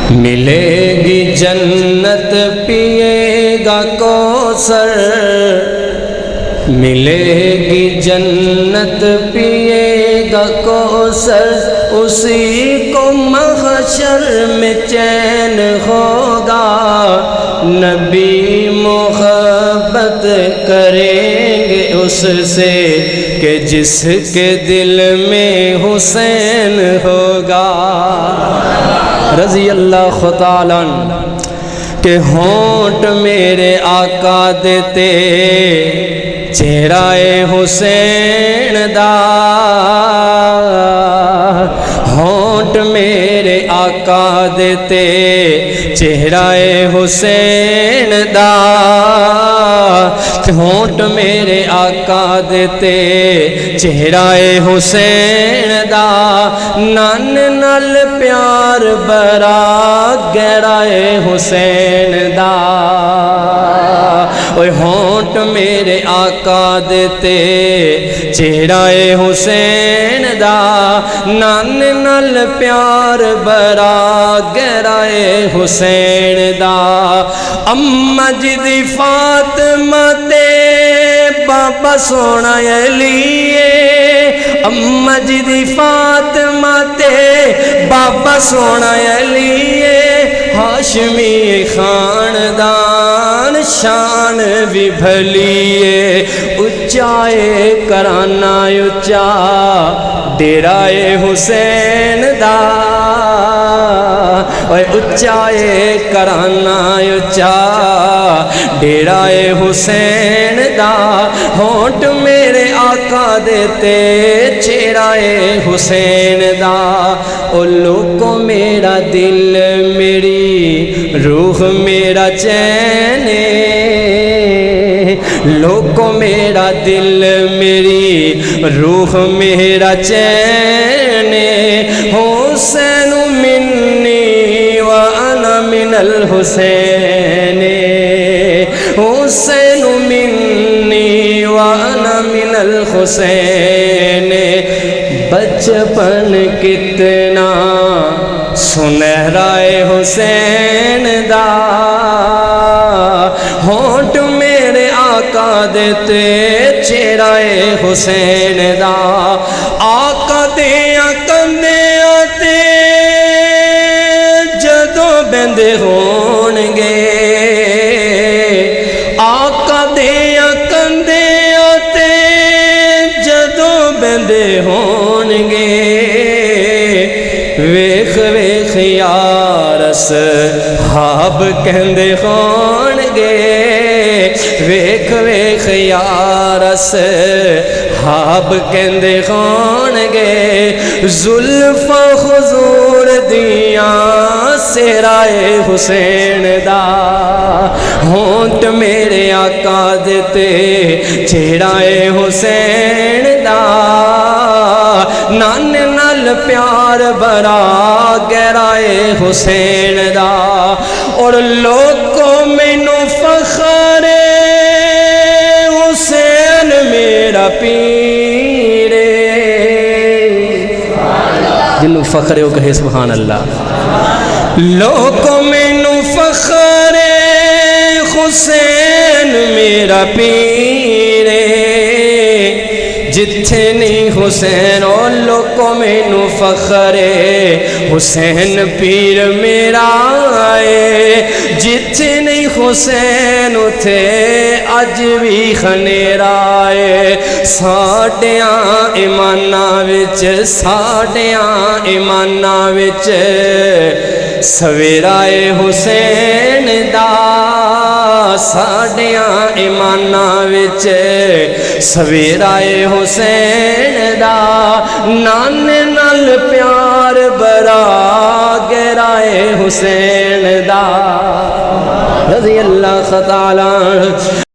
ملے گی جنت پیے گا کوثر، ملے گی جنت پیے گا کوثر، اسی کو محشر میں چین ہوگا، نبی محبت کریں گے اس سے کہ جس کے دل میں حسین ہوگا۔ رضی اللہ تعالیٰ عنہ کہ ہونٹ میرے آقا دیتے چہرہ حسین دا، ہونٹ میرے آقا دیتے چہرہ حسین دا، ہونٹ میرے آقا دیتے چہرہ حسین دا، نان نال پیار برا گہرا حسین دا، اوہ ہونٹ میرے آقا دیتے چہرہ حسین دا، نان نال پیار برا گہرا حسین دا، اماں جی دی فاطمہ تے بابا سونا علیے، اماں جی دی فاطمہ تے بابا سونا علیے، ہاشمی خاندان شان بھی بھلیے، اچائے کرانا اچا ڈیرہ حسین دا، اچائے کرانا اچا ڈیرہ حسین دا، ہونٹ میرے آقا دیتے چہرہ حسین دا، او لوگوں میرا دل میری روح میرا چین، لوگوں میرا دل میری روح میرا چین، حسین منی وانا من الحسین، حسین منی وانا من الحسین، بچپن کتنا سنہرا حسین دا، ہونٹ میرے آقا دیتے چہرہ حسین دا، آقا دیاں کندیاں تے جدوں بندے ہونگے، آقا دیاں کندیاں تے جدوں بندے ہونگے، ویخ ویخ یار اصحاب کہندے ہونگے، ویخ ویخ یار اصحاب کہندے ہونگے، زلفاں حضور دیاں سہرائے حسین دا، ہونٹ میرے آقا دیتے چہرہ حسین دا، نان نال پیار برا گہرا حسین دا، اور لوگوں مینوں فخر حسین میرا پیر، جنوں فخر ہے وہ کہے سبحان اللہ، لوگوں مینوں فخر حسین میرا پیر، جتھے نہیں حسین او لوگوں مینوں فخر حسین پیر میرا آئے، جتھے نہیں حسین اتھے اج بھی خنیرا آئے، ساڈیاں ایماناں وچ ساڈیاں ایماناں وچ سویرا حسین دا، ساڈیاں ایماناں وچ سویرا حسین دا، نان نال پیار برا گہرا حسین دا، رضی اللہ تعالیٰ